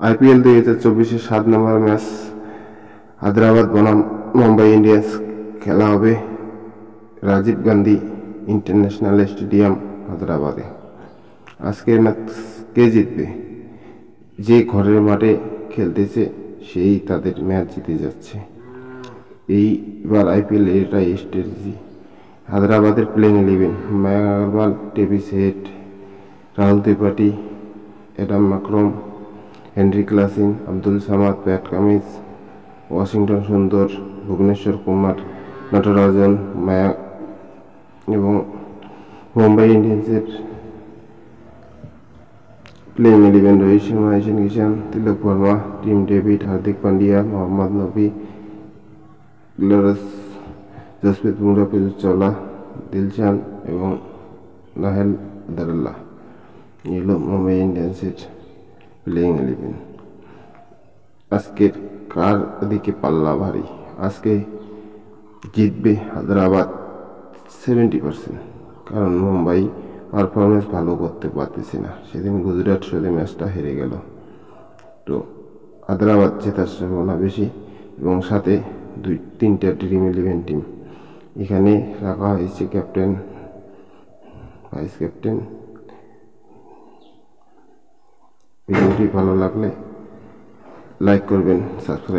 IPL 2024-এর 7 নম্বর match Hyderabad বনাম Mumbai Indians খেলা হবে রাজীব গান্ধী ইন্টারন্যাশনাল স্টেডিয়াম হায়দ্রাবাদে। আজকের ম্যাচ কে জিতবে? যে ঘরের মাঠে খেলতেছে সেই তাদের ম্যাচ জিতে যাচ্ছে। এইবার আইপিএল এটাই স্ট্র্যাটেজি। হায়দ্রাবাদের playing 11: Mayank Agarwal, Davis Head, Rahul Tripathi, Adam Markram, Henry Klaasen, Abdul Samad, Pat Cummins, Washington Sundar, Bhuvneshwar Kumar, Natarajan, Mayank. এবং মুম্বাই ইন্ডিয়ান্সের playing 11: Rohit Sharma, Ishan Kishan, Tilak Varma, Tim David, Hardik Pandya, Mohammad Nabi, গ্লোরাস, জসপ্রীত বুমরা, পীযুষ চাওলা, দিলশান এবং নাহেল দারাল্লা। এগুলো মুম্বাই ইন্ডিয়ান্সের প্লেইং 11। আজকের কার দিকে পাল্লা ভারী? আজকে জিতবে হায়দ্রাবাদ 70%, কারণ মুম্বাই পারফরমেন্স ভালো করতে পারতেছে না। সেদিন গুজরাট সাথে ম্যাচটা হেরে গেল। তো হায়দ্রাবাদ জেতার সম্ভাবনা বেশি, এবং সাথে 2-3টা ড্রিম 11 টিম এখানে রাখা হয়েছে, ক্যাপ্টেন, ভাইস ক্যাপ্টেন। ভিডিওটি ভালো লাগলে লাইক করবেন, সাবস্ক্রাইব